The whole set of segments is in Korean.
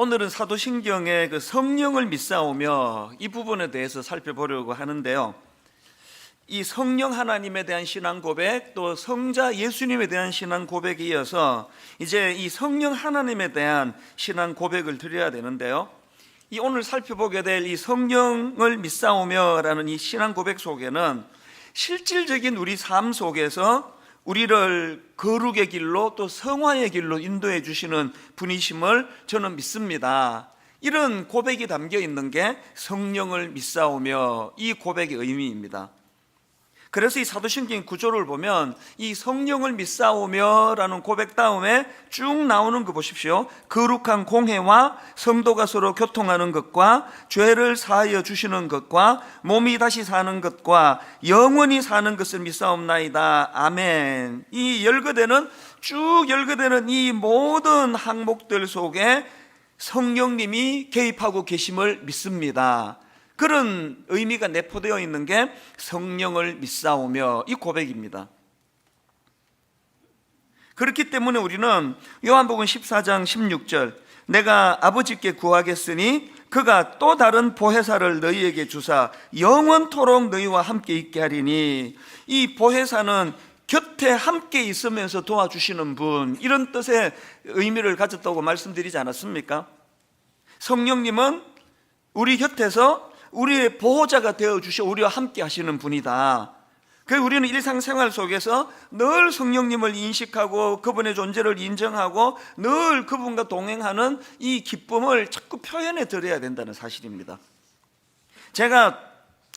오늘은 사도신경의 그 성령을 믿사오며 이 부분에 대해서 살펴보려고 하는데요. 이 성령 하나님에 대한 신앙 고백, 또 성자 예수님에 대한 신앙 고백에 이어서 이제 이 성령 하나님에 대한 신앙 고백을 드려야 되는데요. 이 오늘 살펴보게 될 이 성령을 믿사오며라는 이 신앙 고백 속에는 실질적인 우리 삶 속에서 우리를 거룩의 길로 또 성화의 길로 인도해 주시는 분이심을 저는 믿습니다. 이런 고백이 담겨 있는 게 성령을 믿사오며 이 고백의 의미입니다. 그래서 이 사도신경 구조를 보면 이 성령을 믿사오며 라는 고백 다음에 쭉 나오는 거 보십시오. 거룩한 공회와 성도가 서로 교통하는 것과 죄를 사하여 주시는 것과 몸이 다시 사는 것과 영원히 사는 것을 믿사옵나이다. 아멘. 이 열거되는 쭉 열거되는 이 모든 항목들 속에 성령님이 개입하고 계심을 믿습니다. 그런 의미가 내포되어 있는 게 성령을 믿사오며 이 고백입니다. 그렇기 때문에 우리는 요한복음 14장 16절 내가 아버지께 구하겠으니 그가 또 다른 보혜사를 너희에게 주사 영원토록 너희와 함께 있게 하리니, 이 보혜사는 곁에 함께 있으면서 도와주시는 분, 이런 뜻의 의미를 가졌다고 말씀드리지 않았습니까? 성령님은 우리 곁에서 우리의 보호자가 되어주셔 우리와 함께 하시는 분이다. 그래서 우리는 일상생활 속에서 늘 성령님을 인식하고 그분의 존재를 인정하고 늘 그분과 동행하는 이 기쁨을 자꾸 표현해 드려야 된다는 사실입니다. 제가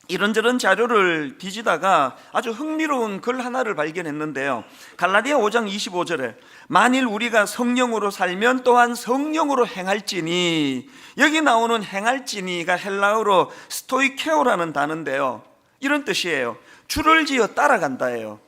이런저런 자료를 뒤지다가 아주 흥미로운 글 하나를 발견했는데요. 갈라디아 5장 25절에 만일 우리가 성령으로 살면 또한 성령으로 행할지니, 여기 나오는 행할지니가 헬라어로 스토이케오라는 단어인데요, 이런 뜻이에요. 줄을 지어 따라간다예요.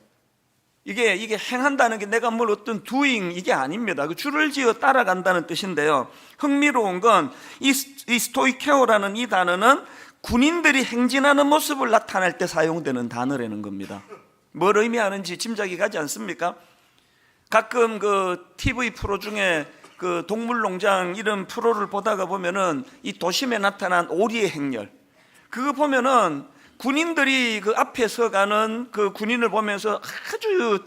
이게 행한다는 게 내가 뭘 어떤 doing 이게 아닙니다. 그 줄을 지어 따라간다는 뜻인데요. 흥미로운 건 이 스토이케오라는 이 단어는 군인들이 행진하는 모습을 나타낼 때 사용되는 단어라는 겁니다. 뭘 의미하는지 짐작이 가지 않습니까? 가끔 그 TV 프로 중에 그 동물농장 이런 프로를 보다가 보면은 이 도심에 나타난 오리의 행렬, 그거 보면은 군인들이 그 앞에 서가는 그 군인을 보면서 아주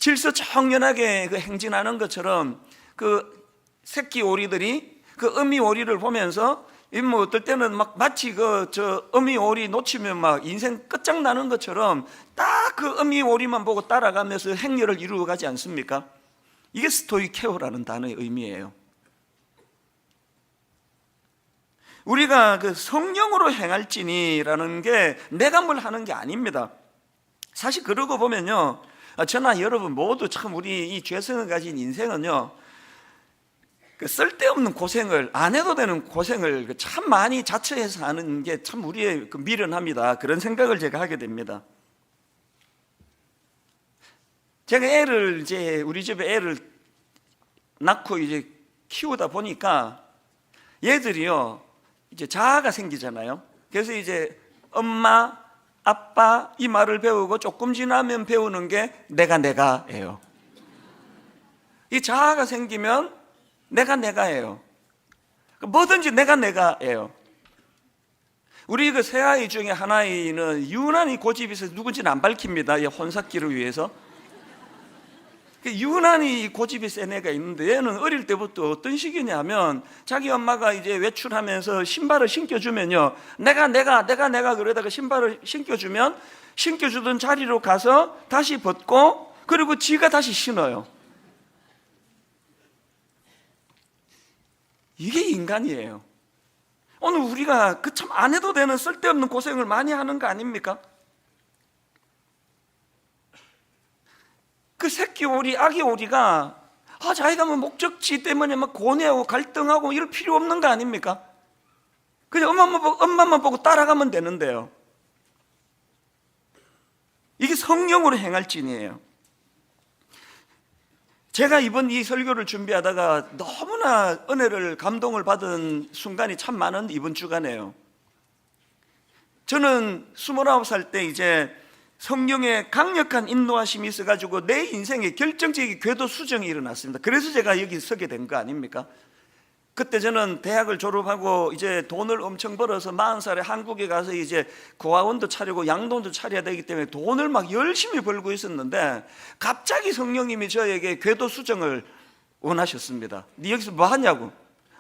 질서정연하게 그 행진하는 것처럼 그 새끼 오리들이 그 어미 오리를 보면서 뭐 어떨 때는 막 마치 저 어미 오리 놓치면 막 인생 끝장나는 것처럼 딱 그 어미 오리만 보고 따라가면서 행렬을 이루어 가지 않습니까? 이게 스토이케오라는 단어의 의미예요. 우리가 그 성령으로 행할지니라는 게 내가 뭘 하는 게 아닙니다. 사실 그러고 보면요, 저나 여러분 모두 참 우리 이 죄성을 가진 인생은요, 그 쓸데없는 고생을, 안 해도 되는 고생을 참 많이 자처해서 하는 게 참 우리의 그 미련합니다. 그런 생각을 제가 하게 됩니다. 제가 우리 집에 애를 낳고 이제 키우다 보니까 얘들이요, 이제 자아가 생기잖아요. 그래서 이제 엄마, 아빠 이 말을 배우고 조금 지나면 배우는 게 내가예요. 이 자아가 생기면 내가예요. 뭐든지 내가예요. 우리 그 세 아이 중에 한 아이는 유난히 고집이 있어서 누군지는 안 밝힙니다. 혼사기를 위해서. 유난히 고집이 센 애가 있는데, 얘는 어릴 때부터 어떤 식이냐면 자기 엄마가 이제 외출하면서 신발을 신겨주면요, 내가 그러다가 신발을 신겨주면 신겨주던 자리로 가서 다시 벗고 그리고 지가 다시 신어요. 이게 인간이에요. 오늘 우리가 그 참 안 해도 되는 쓸데없는 고생을 많이 하는 거 아닙니까? 그 새끼 오리, 아기 오리가 자기가 뭐 목적지 때문에 막 고뇌하고 갈등하고 이럴 필요 없는 거 아닙니까? 그냥 엄마만 보고 따라가면 되는데요. 이게 성령으로 행할지니예요. 제가 이번 이 설교를 준비하다가 너무나 은혜를, 감동을 받은 순간이 참 많은 이번 주간에요. 저는 29살 때 이제 성령의 강력한 인도하심이 있어가지고 내 인생에 결정적인 궤도 수정이 일어났습니다. 그래서 제가 여기 서게 된 거 아닙니까? 그때 저는 대학을 졸업하고 이제 돈을 엄청 벌어서 40살에 한국에 가서 이제 고아원도 차리고 양동도 차려야 되기 때문에 돈을 막 열심히 벌고 있었는데 갑자기 성령님이 저에게 궤도 수정을 원하셨습니다. 네 여기서 뭐 하냐고.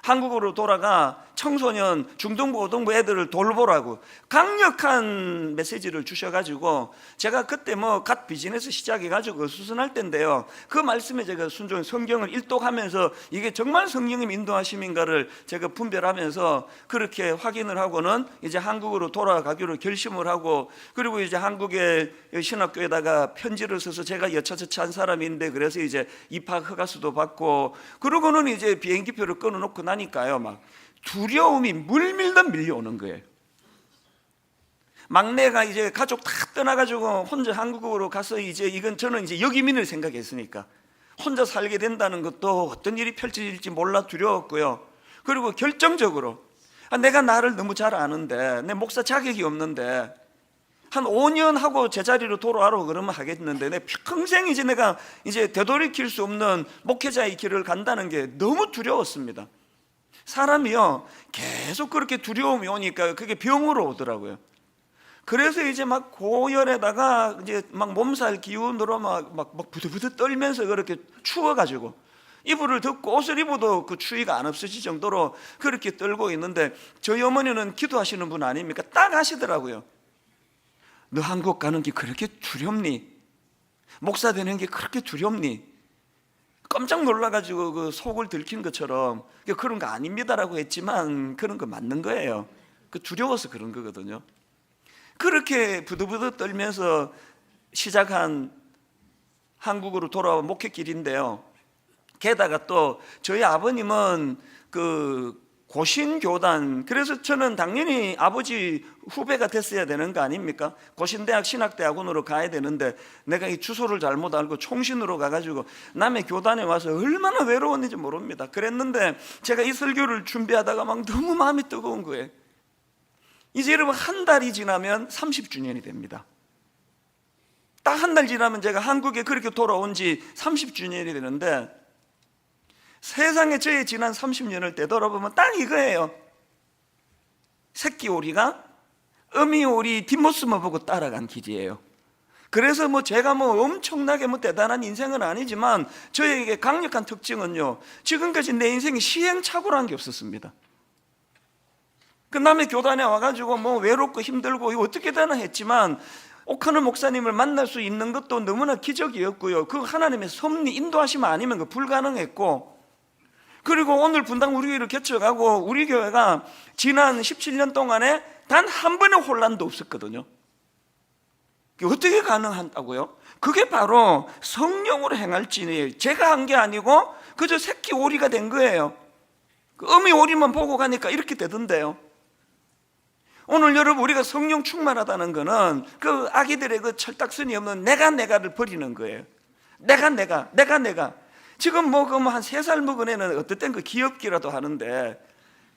한국으로 돌아가 청소년 중등부 고등부 애들을 돌보라고 강력한 메시지를 주셔가지고 제가 그때 뭐 갓 비즈니스 시작해가지고 수순할 때인데요, 그 말씀에 제가 순종히 성경을 일독하면서 이게 정말 성령님 인도하심인가를 제가 분별하면서 그렇게 확인을 하고는 이제 한국으로 돌아가기로 결심을 하고, 그리고 이제 한국의 신학교에다가 편지를 써서 제가 여차저차한 사람인데 그래서 이제 입학 허가서도 받고, 그러고는 이제 비행기표를 끊어놓고 나니까요 막 두려움이 물밀듯 밀려오는 거예요. 막내가 이제 가족 다 떠나가지고 혼자 한국으로 가서 이제 저는 이제 여기민을 생각했으니까 혼자 살게 된다는 것도 어떤 일이 펼쳐질지 몰라 두려웠고요. 그리고 결정적으로 내가 나를 너무 잘 아는데, 내 목사 자격이 없는데 한 5년 하고 제자리로 돌아오라고 그러면 하겠는데 내 평생 이제 내가 이제 되돌이킬 수 없는 목회자의 길을 간다는 게 너무 두려웠습니다. 사람이요 계속 그렇게 두려움이 오니까 그게 병으로 오더라고요. 그래서 이제 막 고열에다가 이제 막 몸살 기운으로 막 부들부들 떨면서 그렇게 추워가지고 이불을 덮고 옷을 입어도 그 추위가 안 없어질 정도로 그렇게 떨고 있는데, 저희 어머니는 기도하시는 분 아닙니까? 딱 하시더라고요. 너 한국 가는 게 그렇게 두렵니? 목사 되는 게 그렇게 두렵니? 깜짝 놀라가지고 그 속을 들킨 것처럼 그런 거 아닙니다라고 했지만 그런 거 맞는 거예요. 그 두려워서 그런 거거든요. 그렇게 부들부들 떨면서 시작한 한국으로 돌아온 목회길인데요, 게다가 또 저희 아버님은 그 고신교단, 그래서 저는 당연히 아버지 후배가 됐어야 되는 거 아닙니까? 고신대학 신학대학원으로 가야 되는데 내가 이 주소를 잘못 알고 총신으로 가가지고 남의 교단에 와서 얼마나 외로웠는지 모릅니다. 그랬는데 제가 이 설교를 준비하다가 막 너무 마음이 뜨거운 거예요. 이제 여러분 한 달이 지나면 30주년이 됩니다. 딱 한 달 지나면 제가 한국에 그렇게 돌아온 지 30주년이 되는데, 세상에 저의 지난 30년을 되돌아보면 딱 이거예요. 새끼 오리가 어미 오리 뒷모습만 보고 따라간 길이에요. 그래서 뭐 제가 뭐 엄청나게 뭐 대단한 인생은 아니지만 저에게 강력한 특징은요, 지금까지 내 인생에 시행착오라는 게 없었습니다. 그 남의 교단에 와가지고 뭐 외롭고 힘들고 이거 어떻게 되나 했지만 옥하늘 목사님을 만날 수 있는 것도 너무나 기적이었고요. 그 하나님의 섭리 인도하심 아니면 그 불가능했고, 그리고 오늘 분당 우리 교회를 개척하고 우리 교회가 지난 17년 동안에 단 한 번의 혼란도 없었거든요. 그게 어떻게 가능하다고요? 그게 바로 성령으로 행할지니 제가 한 게 아니고 그저 새끼 오리가 된 거예요. 그 어미 오리만 보고 가니까 이렇게 되던데요. 오늘 여러분 우리가 성령 충만하다는 거는 그 아기들의 그 철딱선이 없는 내가를 버리는 거예요. 내가 지금 뭐 한 3살 먹은 애는 어떨 땐 그 귀엽기라도 하는데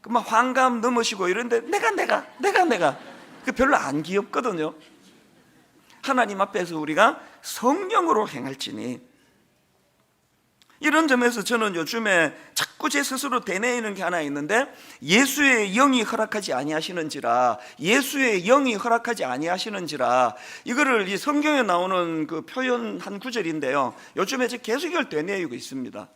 그 막 환감 넘으시고 이런데 내가 그 별로 안 귀엽거든요. 하나님 앞에서 우리가 성령으로 행할지니, 이런 점에서 저는 요즘에 자꾸 제 스스로 되뇌이는 게 하나 있는데, 예수의 영이 허락하지 아니하시는지라, 예수의 영이 허락하지 아니하시는지라, 이거를 이 성경에 나오는 그 표현 한 구절인데요, 요즘에 제가 계속 이걸 되뇌이고 있습니다.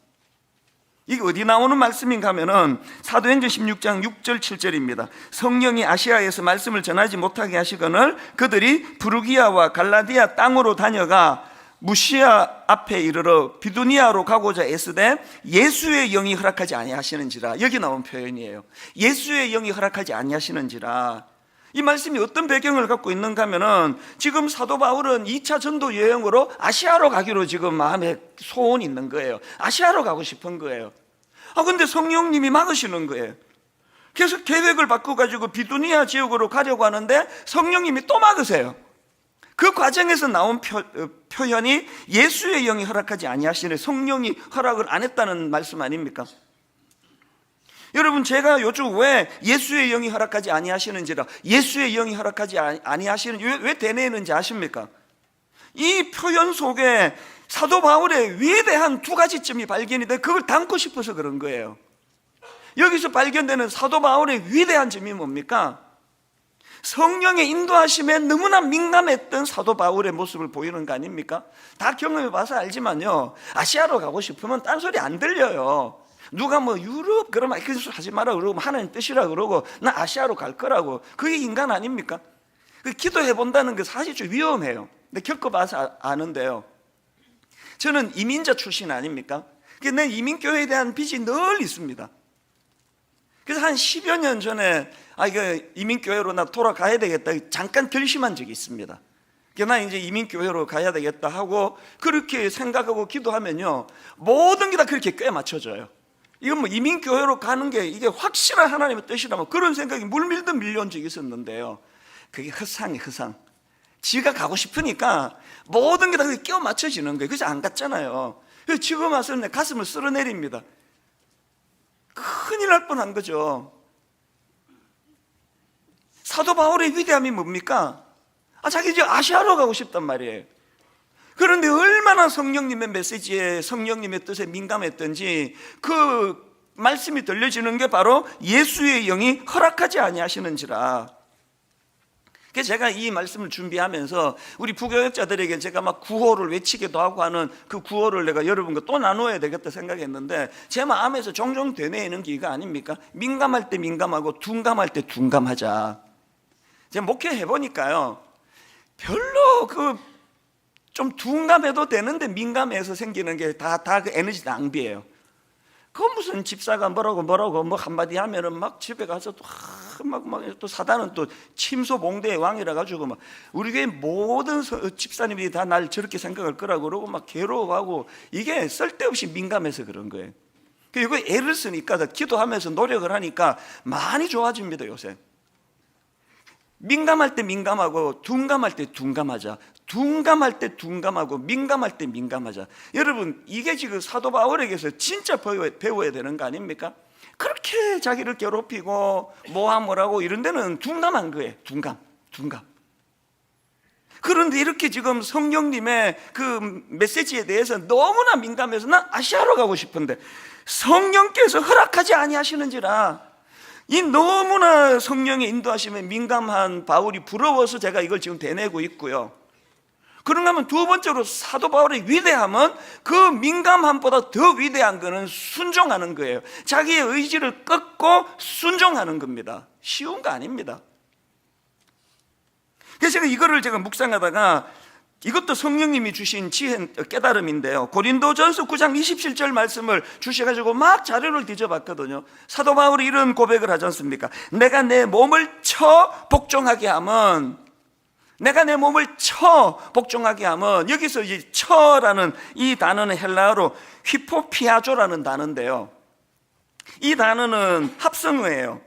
이게 어디 나오는 말씀인가 하면은 사도행전 16장 6절 7절입니다. 성령이 아시아에서 말씀을 전하지 못하게 하시거늘 그들이 부르기아와 갈라디아 땅으로 다녀가 무시아 앞에 이르러 비두니아로 가고자 애쓰되 예수의 영이 허락하지 아니하시는지라. 여기 나온 표현이에요. 예수의 영이 허락하지 아니하시는지라. 이 말씀이 어떤 배경을 갖고 있는가 하면은 지금 사도 바울은 2차 전도 여행으로 아시아로 가기로 지금 마음에 소원이 있는 거예요. 아시아로 가고 싶은 거예요. 근데 성령님이 막으시는 거예요. 그래서 계획을 바꿔가지고 비두니아 지역으로 가려고 하는데 성령님이 또 막으세요. 그 과정에서 나온 표현이 예수의 영이 허락하지 아니하시는, 성령이 허락을 안 했다는 말씀 아닙니까? 여러분, 제가 요즘 왜 예수의 영이 허락하지 아니하시는지라, 예수의 영이 허락하지 아니하시는 왜 되뇌는지 아십니까? 이 표현 속에 사도 바울의 위대한 두 가지 점이 발견이 돼 그걸 담고 싶어서 그런 거예요. 여기서 발견되는 사도 바울의 위대한 점이 뭡니까? 성령의 인도하심에 너무나 민감했던 사도 바울의 모습을 보이는 거 아닙니까? 다 경험해 봐서 알지만요, 아시아로 가고 싶으면 딴소리 안 들려요. 누가 뭐 유럽 그러면 그 소리 하지 마라 그러고 하나님 뜻이라 그러고 나 아시아로 갈 거라고. 그게 인간 아닙니까? 기도해 본다는 게 사실 좀 위험해요. 근데 겪어봐서 아는데요, 저는 이민자 출신 아닙니까? 내 이민교회에 대한 빚이 늘 있습니다. 그래서 한 10여 년 전에 이거 이민교회로 나 돌아가야 되겠다 잠깐 결심한 적이 있습니다. 나 이제 이민교회로 가야 되겠다 하고 그렇게 생각하고 기도하면요, 모든 게 다 그렇게 꽤 맞춰져요. 이건 뭐 이민교회로 가는 게 이게 확실한 하나님의 뜻이라면 그런 생각이 물밀듯 밀려온 적이 있었는데요, 그게 허상이 허상. 지가 가고 싶으니까 모든 게 다 끼워 맞춰지는 거예요. 그래서 안 갔잖아요. 그래서 지금 와서 내 가슴을 쓸어내립니다. 큰일 날 뻔한 거죠. 사도 바울의 위대함이 뭡니까? 자기 이제 아시아로 가고 싶단 말이에요. 그런데 얼마나 성령님의 메시지에, 성령님의 뜻에 민감했던지 그 말씀이 들려지는 게 바로 예수의 영이 허락하지 아니하시는지라. 그래서 제가 이 말씀을 준비하면서 우리 부교역자들에게 제가 막 구호를 외치기도 하고 하는 그 구호를 내가 여러분과 또 나눠야 되겠다 생각했는데, 제 마음에서 종종 되뇌이는 게 이거 아닙니까? 민감할 때 민감하고 둔감할 때 둔감하자. 제가 목회해 보니까요, 별로 좀 둔감해도 되는데 민감해서 생기는 게 다 그 에너지 낭비예요. 그 무슨 집사가 뭐라고 뭐 한마디 하면은 막 집에 가서 또 또 사단은 또 침소봉대의 왕이라 가지고 막 우리 교회 모든 집사님들이 다 날 저렇게 생각할 거라고 그러고 막 괴로워하고, 이게 쓸데없이 민감해서 그런 거예요. 그리고 애를 쓰니까 기도하면서 노력을 하니까 많이 좋아집니다. 요새 민감할 때 민감하고 둔감할 때 둔감하자. 둔감할 때 둔감하고 민감할 때 민감하자. 여러분, 이게 지금 사도 바울에게서 진짜 배워야 되는 거 아닙니까? 그렇게 자기를 괴롭히고 뭐하고 이런 데는 둔감한 거예요. 둔감. 그런데 이렇게 지금 성령님의 그 메시지에 대해서 너무나 민감해서 난 아시아로 가고 싶은데 성령께서 허락하지 아니하시는지라. 이 너무나 성령의 인도하심에 민감한 바울이 부러워서 제가 이걸 지금 대내고 있고요. 그런가 하면 두 번째로 사도 바울의 위대함은 그 민감함보다 더 위대한 것은 순종하는 거예요. 자기의 의지를 꺾고 순종하는 겁니다. 쉬운 거 아닙니다. 그래서 제가 묵상하다가 이것도 성령님이 주신 지혜, 깨달음인데요, 고린도전서 9장 27절 말씀을 주셔가지고 막 자료를 뒤져봤거든요. 사도 바울이 이런 고백을 하지 않습니까? 내가 내 몸을 복종하게 하면, 여기서 이 처라는 이 단어는 헬라어로 휘포피아조라는 단어인데요, 이 단어는 합성어예요.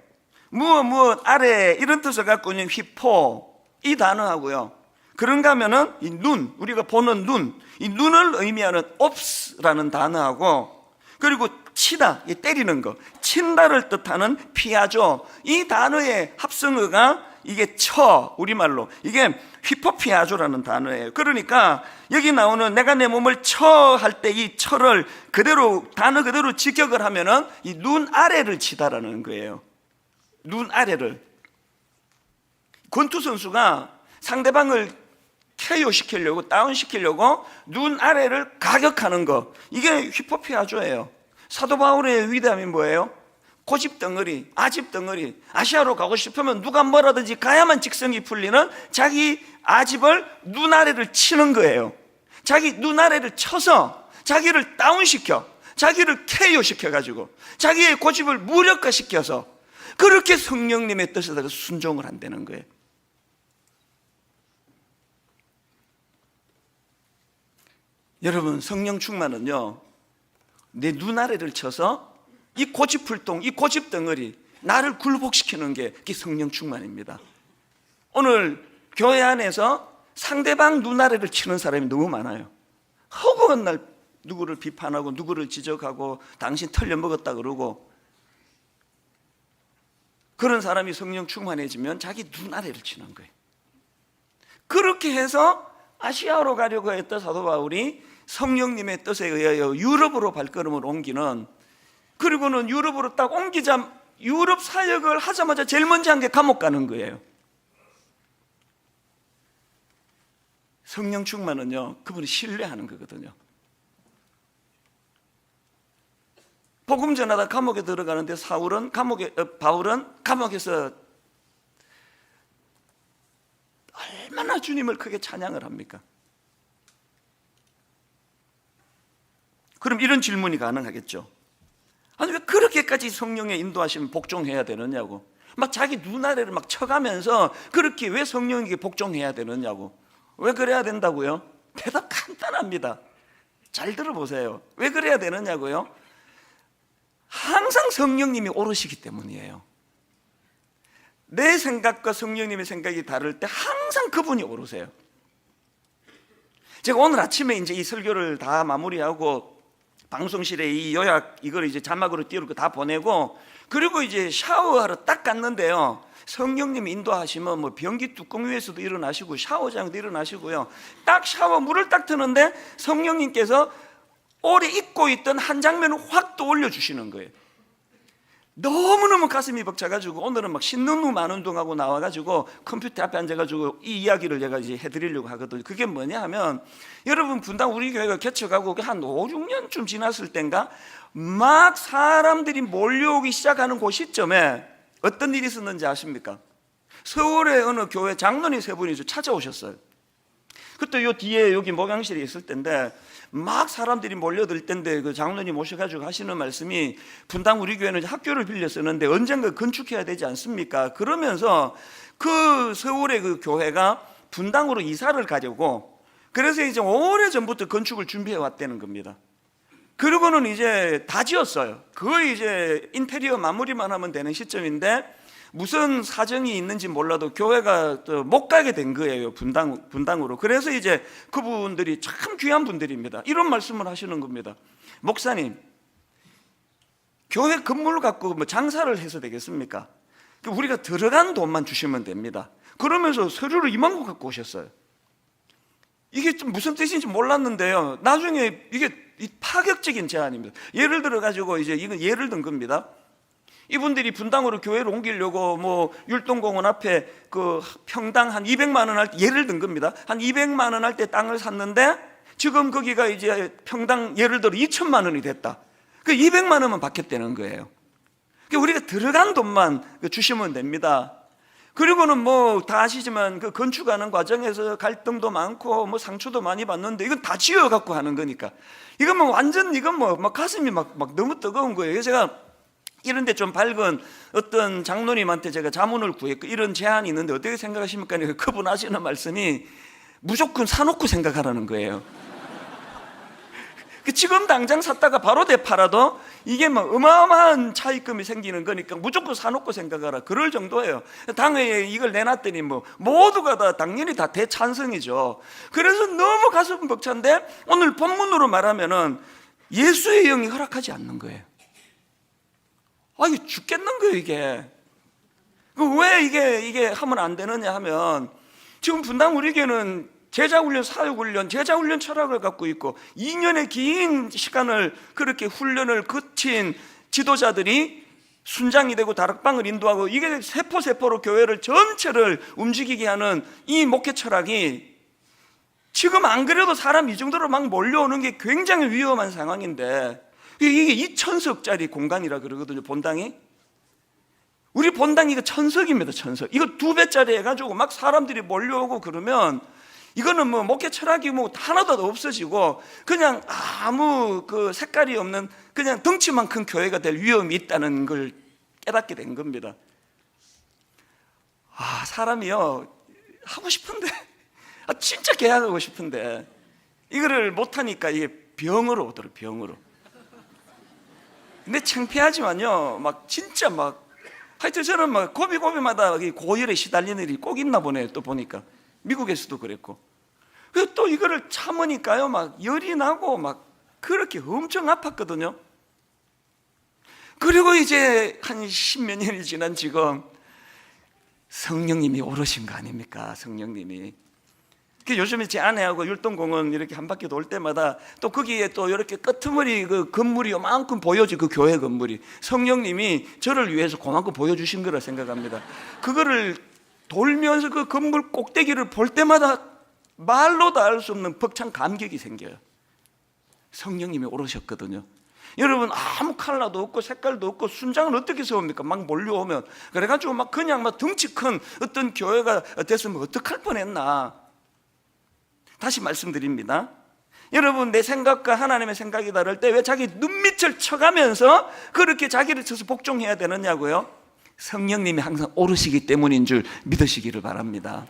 무엇 아래 이런 뜻을 갖고 있는 휘포, 이 단어하고요, 그런가 하면은 이 눈, 우리가 보는 눈, 이 눈을 의미하는 옵스라는 단어하고, 그리고 치다, 이 때리는 거, 친다를 뜻하는 피아조, 이 단어의 합성어가 이게 우리말로 이게 휘포피아조라는 단어예요. 그러니까 여기 나오는 내가 내 몸을 할 때 이 처를 단어 그대로 직역을 하면은 이 눈 아래를 치다라는 거예요. 눈 아래를. 권투 선수가 상대방을 KO 시키려고, 다운시키려고 눈 아래를 가격하는 거, 이게 휘포피아조예요. 사도 바울의 위대함이 뭐예요? 고집덩어리, 아집덩어리. 아시아로 가고 싶으면 누가 뭐라든지 가야만 직성이 풀리는 자기 아집을 눈 아래를 치는 거예요. 자기 눈 아래를 쳐서 자기를 다운시켜, 자기를 KO 시켜가지고 자기의 고집을 무력화시켜서 그렇게 성령님의 뜻에다가 순종을 한다는 거예요. 여러분, 성령 충만은요, 내 눈 아래를 쳐서 이 고집불통, 이 고집덩어리, 나를 굴복시키는 게 그게 성령 충만입니다. 오늘 교회 안에서 상대방 눈 아래를 치는 사람이 너무 많아요. 허구한 날 누구를 비판하고 누구를 지적하고 당신 털려먹었다 그러고, 그런 사람이 성령 충만해지면 자기 눈 아래를 치는 거예요. 그렇게 해서 아시아로 가려고 했던 사도 바울이 성령님의 뜻에 의하여 유럽으로 발걸음을 옮기는 그리고는 유럽으로 딱 옮기자, 유럽 사역을 하자마자 제일 먼저 한 게 감옥 가는 거예요. 성령 충만은요, 그분이 신뢰하는 거거든요. 복음 전하다 감옥에 들어가는데 바울은 감옥에서 얼마나 주님을 크게 찬양을 합니까? 그럼 이런 질문이 가능하겠죠. 아니, 왜 그렇게까지 성령의 인도하시면 복종해야 되느냐고. 막 자기 눈아래를 막 쳐가면서 그렇게 왜 성령에게 복종해야 되느냐고. 왜 그래야 된다고요? 대답 간단합니다. 잘 들어보세요. 왜 그래야 되느냐고요? 항상 성령님이 오르시기 때문이에요. 내 생각과 성령님의 생각이 다를 때 항상 그분이 오르세요. 제가 오늘 아침에 이제 이 설교를 다 마무리하고 방송실에 이 요약 이걸 이제 자막으로 띄우고 다 보내고, 그리고 이제 샤워하러 딱 갔는데요, 성령님이 인도하시면 뭐 변기 뚜껑 위에서도 일어나시고 샤워장도 일어나시고요, 딱 샤워 물을 딱 트는데 성령님께서 오래 잊고 있던 한 장면을 확 떠올려 주시는 거예요. 너무너무 가슴이 벅차가지고 오늘은 막 씻는 후 만 운동하고 나와가지고 컴퓨터 앞에 앉아가지고 이 이야기를 제가 이제 해드리려고 하거든요. 그게 뭐냐 하면, 여러분 분당 우리 교회가 개척하고 한 5, 6년쯤 지났을 땐가 막 사람들이 몰려오기 시작하는 그 시점에 어떤 일이 있었는지 아십니까? 서울의 어느 교회 장로님 세 분이 찾아오셨어요. 그때 요 뒤에 여기 목양실에 있을 때인데 막 사람들이 몰려들 때인데 그 장로님 모셔가지고 하시는 말씀이, 분당 우리 교회는 학교를 빌려 쓰는데 언젠가 건축해야 되지 않습니까? 그러면서 그 서울의 그 교회가 분당으로 이사를 가려고, 그래서 이제 오래전부터 건축을 준비해 왔다는 겁니다. 그리고는 이제 다 지었어요. 거의 이제 인테리어 마무리만 하면 되는 시점인데 무슨 사정이 있는지 몰라도 교회가 못 가게 된 거예요, 분당으로. 그래서 이제 그분들이 참 귀한 분들입니다. 이런 말씀을 하시는 겁니다. 목사님, 교회 건물 갖고 뭐 장사를 해서 되겠습니까? 우리가 들어간 돈만 주시면 됩니다. 그러면서 서류를 2만 구 갖고 오셨어요. 이게 좀 무슨 뜻인지 몰랐는데요, 나중에 이게 파격적인 제안입니다. 예를 들어 가지고 이제 이건 예를 든 겁니다. 이분들이 분당으로 교회를 옮기려고 뭐 율동공원 앞에 그 평당 한 200만 원 할 때, 예를 든 겁니다. 한 200만 원 할 때 땅을 샀는데 지금 거기가 이제 평당 예를 들어 2천만 원이 됐다. 그 200만 원만 받겠다는 거예요. 우리가 들어간 돈만 주시면 됩니다. 그리고는 뭐 다 아시지만 그 건축하는 과정에서 갈등도 많고 뭐 상처도 많이 받는데 이건 다 지어 갖고 하는 거니까 이건 뭐 완전 이건 뭐 막 가슴이 막 너무 뜨거운 거예요. 그래서 제가 이런데 좀 밝은 어떤 장로님한테 제가 자문을 구했고, 이런 제안이 있는데 어떻게 생각하십니까? 그분 하시는 말씀이 무조건 사놓고 생각하라는 거예요. 지금 당장 샀다가 바로 되팔아도 이게 뭐 어마어마한 차익금이 생기는 거니까 무조건 사놓고 생각하라, 그럴 정도예요. 당회에 이걸 내놨더니 뭐 모두가 다 당연히 다 대찬성이죠. 그래서 너무 가슴 벅찬데 오늘 본문으로 말하면은 예수의 영이 허락하지 않는 거예요. 아, 이게 죽겠는 거예요, 이게. 왜 이게 하면 안 되느냐 하면, 지금 분당 우리 교회는 제자훈련, 사역훈련, 제자훈련 철학을 갖고 있고 2년의 긴 시간을 그렇게 훈련을 거친 지도자들이 순장이 되고 다락방을 인도하고, 이게 세포로 교회를 전체를 움직이게 하는 이 목회 철학이, 지금 안 그래도 사람 이 정도로 막 몰려오는 게 굉장히 위험한 상황인데, 이게 2,000석짜리 공간이라 그러거든요, 본당이. 우리 본당이 이거 1,000석입니다, 1,000석. 이거 2배짜리 해가지고 막 사람들이 몰려오고 그러면 이거는 뭐 목회 철학이 뭐 하나도 없어지고 그냥 아무 그 색깔이 없는 그냥 덩치만 큰 교회가 될 위험이 있다는 걸 깨닫게 된 겁니다. 사람이요, 하고 싶은데, 진짜 계약하고 싶은데 이거를 못하니까 이게 병으로 오더라고요, 병으로. 근데 창피하지만요, 막 진짜 막 하여튼 저는 막 고비고비마다 고열에 시달리는 일이 꼭 있나 보네요. 또 보니까 미국에서도 그랬고, 그래서 또 이거를 참으니까요 막 열이 나고 막 그렇게 엄청 아팠거든요. 그리고 이제 한 10몇 년이 지난 지금 성령님이 오르신 거 아닙니까? 성령님이. 요즘에 제 아내하고 율동공원 이렇게 한 바퀴 돌 때마다 또 거기에 또 이렇게 끄트머리 그 건물이 요만큼 보여지, 그 교회 건물이 성령님이 저를 위해서 그만큼 보여주신 거라 생각합니다. 그거를 돌면서 그 건물 꼭대기를 볼 때마다 말로 다 알 수 없는 벅찬 감격이 생겨요. 성령님이 오르셨거든요. 여러분, 아무 컬러도 없고 색깔도 없고 순장은 어떻게 세웁니까? 막 몰려오면. 그래가지고 막 그냥 막 덩치 큰 어떤 교회가 됐으면 어떡할 뻔했나. 다시 말씀드립니다. 여러분, 내 생각과 하나님의 생각이 다를 때 왜 자기 눈밑을 쳐가면서 그렇게 자기를 쳐서 복종해야 되느냐고요? 성령님이 항상 오르시기 때문인 줄 믿으시기를 바랍니다.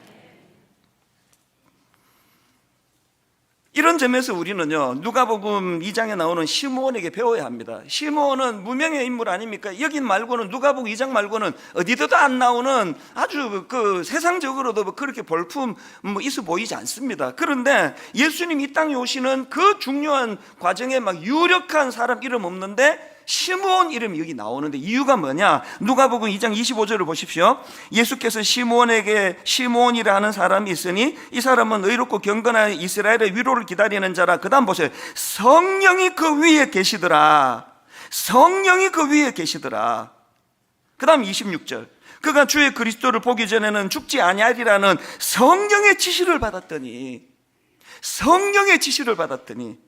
이런 점에서 우리는요, 누가복음 2장에 나오는 시므온에게 배워야 합니다. 시므온은 무명의 인물 아닙니까? 여긴 말고는, 누가복음 2장 말고는 어디서도 안 나오는 아주 그 세상적으로도 그렇게 볼품 있어 보이지 않습니다. 그런데 예수님 이 땅에 오시는 그 중요한 과정에 막 유력한 사람 이름 없는데 시므온 이름이 여기 나오는데 이유가 뭐냐? 누가복음 2장 25절을 보십시오. 예수께서 시므온에게 시므온이라 하는 사람이 있으니 이 사람은 의롭고 경건한 이스라엘의 위로를 기다리는 자라. 그 다음 보세요. 성령이 그 위에 계시더라. 성령이 그 위에 계시더라. 그 다음 26절. 그가 주의 그리스도를 보기 전에는 죽지 아니하리라는 성령의 지시를 받았더니, 성령의 지시를 받았더니,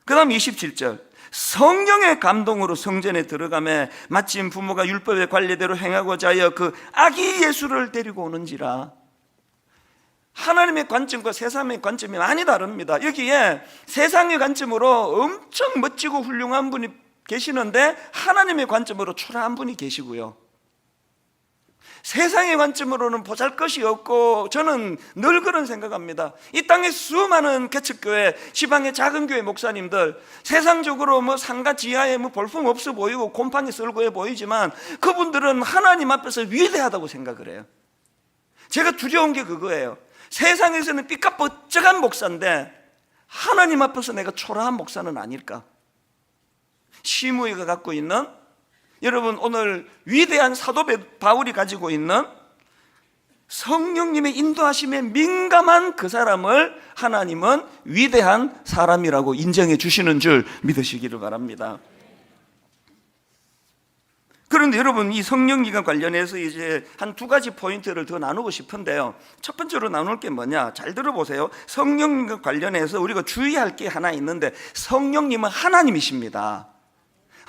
그 다음 27절. 성령의 감동으로 성전에 들어가매 마침 부모가 율법의 관례대로 행하고자 하여 그 아기 예수를 데리고 오는지라. 하나님의 관점과 세상의 관점이 많이 다릅니다. 여기에 세상의 관점으로 엄청 멋지고 훌륭한 분이 계시는데 하나님의 관점으로 초라한 분이 계시고요, 세상의 관점으로는 보잘것이 없고, 저는 늘 그런 생각합니다. 이 땅의 수많은 개척교회, 지방의 작은 교회 목사님들, 세상적으로 상가 지하에 볼품 없어 보이고 곰팡이 썰고해 보이지만 그분들은 하나님 앞에서 위대하다고 생각을 해요. 제가 두려운 게 그거예요. 세상에서는 삐까뻔쩍한 목사인데 하나님 앞에서 내가 초라한 목사는 아닐까. 시므이가 갖고 있는, 여러분, 오늘 위대한 사도 바울이 가지고 있는 성령님의 인도하심에 민감한 그 사람을 하나님은 위대한 사람이라고 인정해 주시는 줄 믿으시기를 바랍니다. 그런데 여러분, 이 성령님과 관련해서 이제 한 두 가지 포인트를 더 나누고 싶은데요. 첫 번째로 나눌 게 뭐냐? 잘 들어보세요. 성령님과 관련해서 우리가 주의할 게 하나 있는데, 성령님은 하나님이십니다.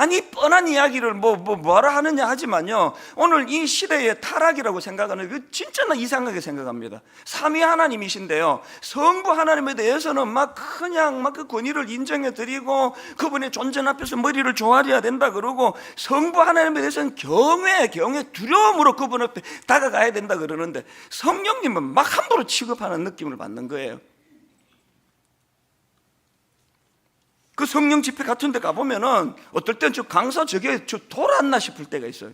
아니, 뻔한 이야기를 뭐라 하느냐 하지만요, 오늘 이 시대의 타락이라고 생각하는, 진짜 나 이상하게 생각합니다. 삼위 하나님이신데요, 성부 하나님에 대해서는 그냥 그 권위를 인정해 드리고 그분의 존재 앞에서 머리를 조아려야 된다 그러고, 성부 하나님에 대해서는 경외 두려움으로 그분 앞에 다가가야 된다 그러는데, 성령님은 막 함부로 취급하는 느낌을 받는 거예요. 그 성령 집회 같은 데 가보면은 어떨 땐 저 강사 저게 돌 았나 싶을 때가 있어요.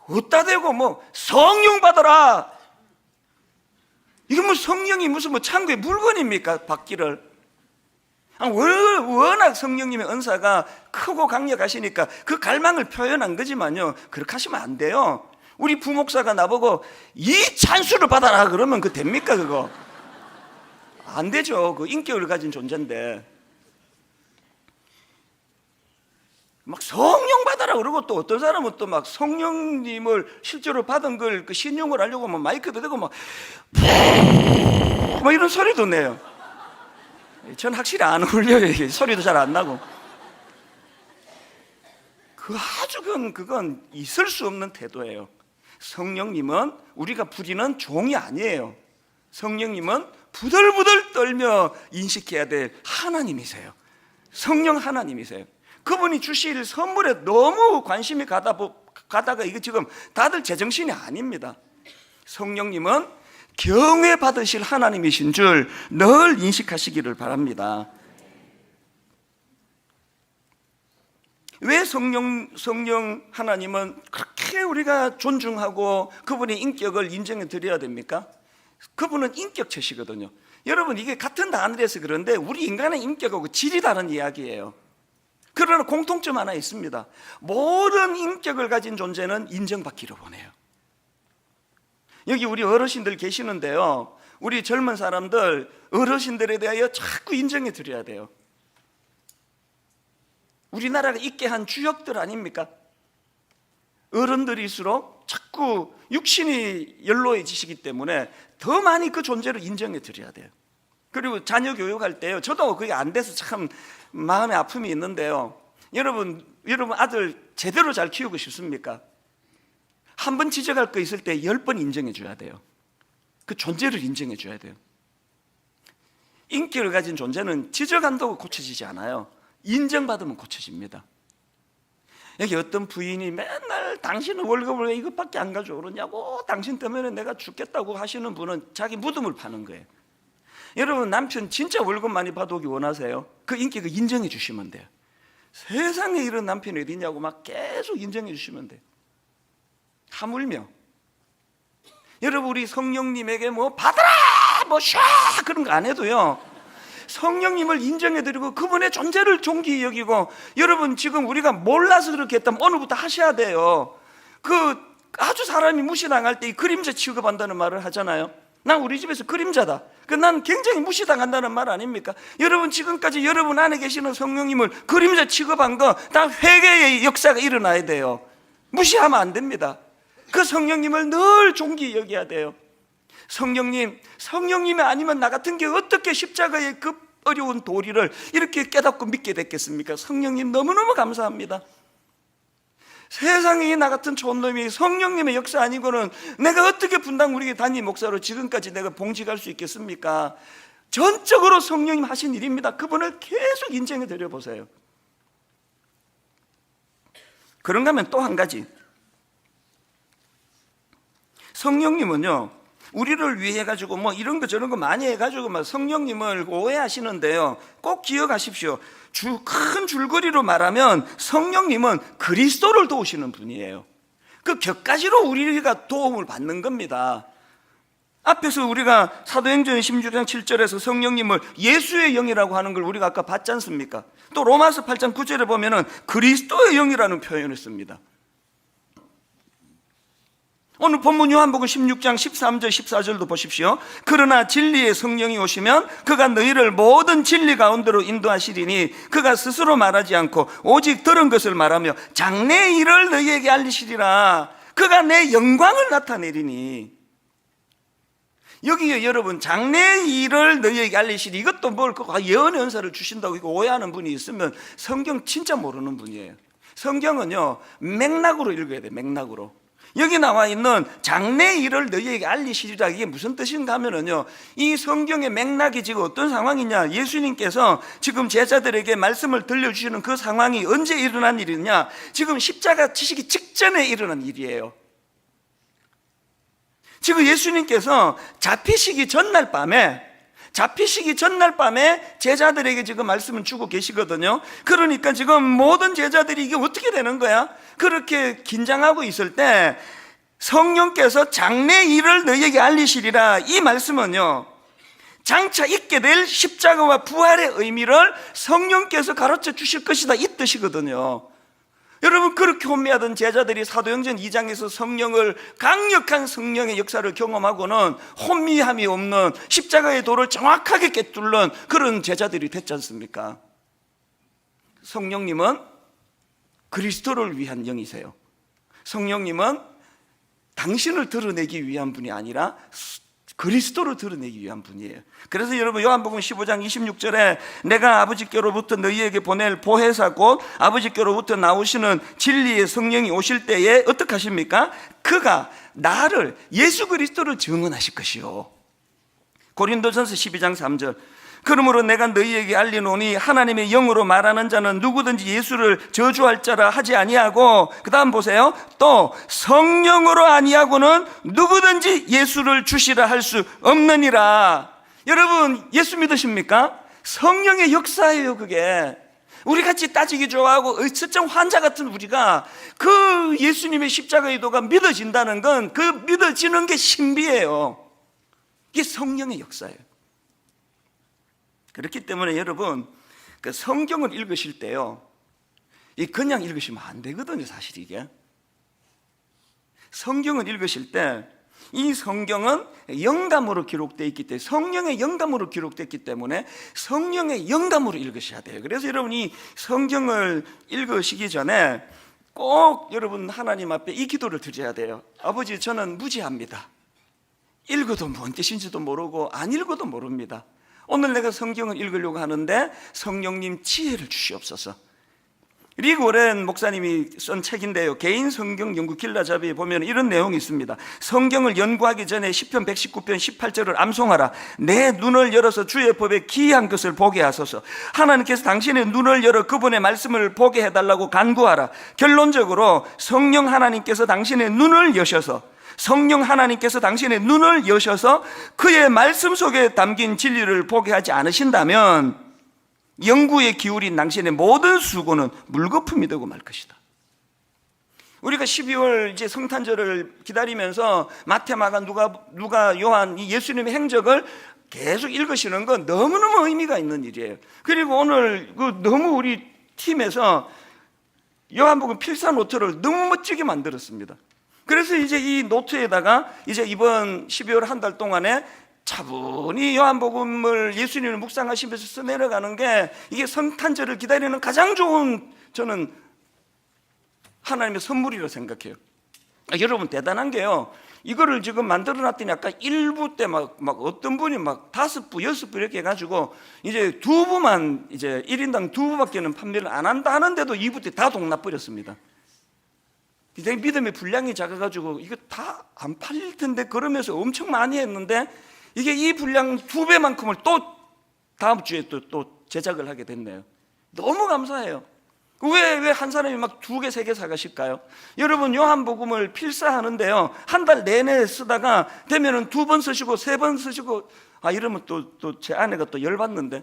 어디다 대고 성령 받아라. 이게 성령이 무슨 창고의 물건입니까? 받기를. 워낙 성령님의 은사가 크고 강력하시니까 그 갈망을 표현한 거지만요, 그렇게 하시면 안 돼요. 우리 부목사가 나보고 이 찬수를 받아라 그러면 그거 됩니까? 그거 안 되죠. 그 인격을 가진 존재인데. 성령 받아라 그러고, 또 어떤 사람은 또 성령님을 실제로 받은 걸 신용을 하려고 마이크도 대고 이런 소리도 내요. 전 확실히 안 어울려요. 이게 소리도 잘 안 나고. 그건 있을 수 없는 태도예요. 성령님은 우리가 부리는 종이 아니에요. 성령님은 부들부들 떨며 인식해야 될 하나님이세요. 성령 하나님이세요. 그분이 주실 선물에 너무 관심이 가다가 이게 지금 다들 제정신이 아닙니다. 성령님은 경외 받으실 하나님이신 줄 늘 인식하시기를 바랍니다. 왜 성령 하나님은 그렇게 우리가 존중하고 그분의 인격을 인정해 드려야 됩니까? 그분은 인격체시거든요. 여러분, 이게 같은 단어에서 그런데 우리 인간의 인격하고 질이 다른 이야기예요. 그러나 공통점 하나 있습니다. 모든 인격을 가진 존재는 인정받기를 원해요. 여기 우리 어르신들 계시는데요, 우리 젊은 사람들 어르신들에 대하여 자꾸 인정해 드려야 돼요. 우리나라가 있게 한 주역들 아닙니까? 어른들일수록 자꾸 육신이 연로해지시기 때문에 더 많이 그 존재를 인정해 드려야 돼요. 그리고 자녀 교육할 때요, 저도 그게 안 돼서 참 마음의 아픔이 있는데요. 여러분 아들 제대로 잘 키우고 싶습니까? 한 번 지적할 거 있을 때 10번 인정해 줘야 돼요. 그 존재를 인정해 줘야 돼요. 인기를 가진 존재는 지적한다고 고쳐지지 않아요. 인정받으면 고쳐집니다. 여기 어떤 부인이 맨날 당신은 월급을 왜 이것밖에 안 가져오느냐고, 당신 때문에 내가 죽겠다고 하시는 분은 자기 무덤을 파는 거예요. 여러분, 남편 진짜 월급 많이 받아오기 원하세요? 그 인기가 인정해 주시면 돼요. 세상에 이런 남편이 어디 있냐고 막 계속 인정해 주시면 돼요. 하물며 여러분, 우리 성령님에게 뭐 받아라 뭐 샤 그런 거 안 해도요, 성령님을 인정해드리고 그분의 존재를 존귀히 여기고, 여러분 지금 우리가 몰라서 그렇게 했다면 오늘부터 하셔야 돼요. 그 아주 사람이 무시당할 때 이 그림자 취급한다는 말을 하잖아요. 난 우리 집에서 그림자다. 난 굉장히 무시당한다는 말 아닙니까? 여러분 지금까지 여러분 안에 계시는 성령님을 그림자 취급한 거 다 회개의 역사가 일어나야 돼요. 무시하면 안 됩니다. 그 성령님을 늘 존귀히 여겨야 돼요. 성령님이 아니면 나 같은 게 어떻게 십자가의 그 어려운 도리를 이렇게 깨닫고 믿게 됐겠습니까? 성령님 너무너무 감사합니다. 세상에 나 같은 촌놈이 성령님의 역사 아니고는 내가 어떻게 분당 우리 담임 목사로 지금까지 내가 봉직할 수 있겠습니까? 전적으로 성령님 하신 일입니다. 그분을 계속 인정해 드려 보세요. 그런가 하면 또 한 가지, 성령님은요, 우리를 위해 가지고 뭐 이런 거 저런 거 많이 해가지고 막 성령님을 오해하시는데요, 꼭 기억하십시오. 큰 줄거리로 말하면 성령님은 그리스도를 도우시는 분이에요. 그 격가지로 우리가 도움을 받는 겁니다. 앞에서 우리가 사도행전 16장 7절에서 성령님을 예수의 영이라고 하는 걸 우리가 아까 봤지 않습니까? 또 로마서 8장 9절에 보면은 그리스도의 영이라는 표현을 씁니다. 오늘 본문 요한복음 16장 13절 14절도 보십시오. 그러나 진리의 성령이 오시면 그가 너희를 모든 진리 가운데로 인도하시리니 그가 스스로 말하지 않고 오직 들은 것을 말하며 장래의 일을 너희에게 알리시리라. 그가 내 영광을 나타내리니. 여기에 여러분, 장래의 일을 너희에게 알리시리, 이것도 뭘 예언의 은사를 주신다고 이거 오해하는 분이 있으면 성경 진짜 모르는 분이에요. 성경은요 맥락으로 읽어야 돼요. 맥락으로. 여기 나와 있는 장래의 일을 너희에게 알리시리라, 이게 무슨 뜻인가 하면은요, 이 성경의 맥락이 지금 어떤 상황이냐, 예수님께서 지금 제자들에게 말씀을 들려주시는 그 상황이 언제 일어난 일이냐, 지금 십자가 치시기 직전에 일어난 일이에요. 지금 예수님께서 잡히시기 전날 밤에 제자들에게 지금 말씀을 주고 계시거든요. 그러니까 지금 모든 제자들이 이게 어떻게 되는 거야? 그렇게 긴장하고 있을 때 성령께서 장래 일을 너희에게 알리시리라, 이 말씀은요, 장차 있게 될 십자가와 부활의 의미를 성령께서 가르쳐 주실 것이다, 이 뜻이거든요. 여러분, 그렇게 혼미하던 제자들이 사도행전 2장에서 성령을, 강력한 성령의 역사를 경험하고는 혼미함이 없는 십자가의 도를 정확하게 꿰뚫는 그런 제자들이 됐지 않습니까? 성령님은 그리스도를 위한 영이세요. 성령님은 당신을 드러내기 위한 분이 아니라 그리스도를 드러내기 위한 분이에요. 그래서 여러분, 요한복음 15장 26절에 내가 아버지께로부터 너희에게 보낼 보혜사 곧 아버지께로부터 나오시는 진리의 성령이 오실 때에 어떻게 하십니까? 그가 나를, 예수 그리스도를 증언하실 것이요. 고린도전서 12장 3절 그러므로 내가 너희에게 알리노니 하나님의 영으로 말하는 자는 누구든지 예수를 저주할 자라 하지 아니하고, 그 다음 보세요, 또 성령으로 아니하고는 누구든지 예수를 주시라 할 수 없느니라. 여러분, 예수 믿으십니까? 성령의 역사예요. 그게 우리같이 따지기 좋아하고 의처증 환자 같은 우리가 그 예수님의 십자가의 도가 믿어진다는 건, 그 믿어지는 게 신비예요. 이게 성령의 역사예요. 그렇기 때문에 여러분, 그 성경을 읽으실 때요, 이 그냥 읽으시면 안 되거든요. 사실 이게 성경을 읽으실 때 이 성경은 영감으로 기록되어 있기 때문에, 성령의 영감으로 기록됐기 때문에 성령의 영감으로 읽으셔야 돼요. 그래서 여러분이 성경을 읽으시기 전에 꼭 여러분 하나님 앞에 이 기도를 드려야 돼요. 아버지, 저는 무지합니다. 읽어도 뭔 뜻인지도 모르고 안 읽어도 모릅니다. 오늘 내가 성경을 읽으려고 하는데 성령님 지혜를 주시옵소서. 리그 오렌 목사님이 쓴 책인데요, 개인 성경 연구 길라잡이에 보면 이런 내용이 있습니다. 성경을 연구하기 전에 시편 119편 18절을 암송하라. 내 눈을 열어서 주의 법에 기이한 것을 보게 하소서. 하나님께서 당신의 눈을 열어 그분의 말씀을 보게 해달라고 간구하라. 결론적으로 성령 하나님께서 당신의 눈을 여셔서, 성령 하나님께서 당신의 눈을 여셔서 그의 말씀 속에 담긴 진리를 보게 하지 않으신다면 연구에 기울인 당신의 모든 수고는 물거품이 되고 말 것이다. 우리가 12월 이제 성탄절을 기다리면서 마태, 마가, 누가, 요한 이 예수님의 행적을 계속 읽으시는 건 너무너무 의미가 있는 일이에요. 그리고 오늘 너무 우리 팀에서 요한복음 필사 노트를 너무 멋지게 만들었습니다. 그래서 이제 이 노트에다가 이제 이번 12월 한 달 동안에 차분히 요한복음을 예수님을 묵상하시면서 써내려가는 게 이게 성탄절을 기다리는 가장 좋은, 저는 하나님의 선물이라고 생각해요. 여러분 대단한 게요, 이거를 지금 만들어 놨더니 아까 1부 때 막 어떤 분이 막 5부, 6부 이렇게 해가지고 이제 2부만, 이제 1인당 2부밖에는 판매를 안 한다 하는데도 2부 때 다 동나버렸습니다. 내 믿음의 분량이 작아가지고 이거 다 안 팔릴 텐데 그러면서 엄청 많이 했는데 이게 이 분량 2배만큼을 또 다음 주에 또 제작을 하게 됐네요. 너무 감사해요. 왜 한 사람이 막 2개, 3개 사가실까요? 여러분 요한복음을 필사하는데요, 한 달 내내 쓰다가 되면은 2번 쓰시고 3번 쓰시고, 이러면 또 제 아내가 또 열받는데,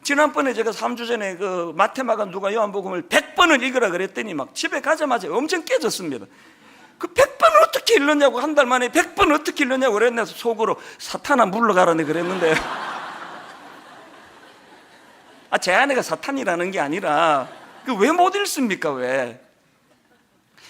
지난번에 제가 3주 전에 그 마태마가 누가 요한복음을 100번을 읽으라 그랬더니 막 집에 가자마자 엄청 깨졌습니다. 그 100번을 어떻게 읽느냐고, 한 달 만에 100번 어떻게 읽느냐고 그랬는데 속으로 사탄아 물러가라네 그랬는데 제 아내가 사탄이라는 게 아니라 왜 못 읽습니까? 왜?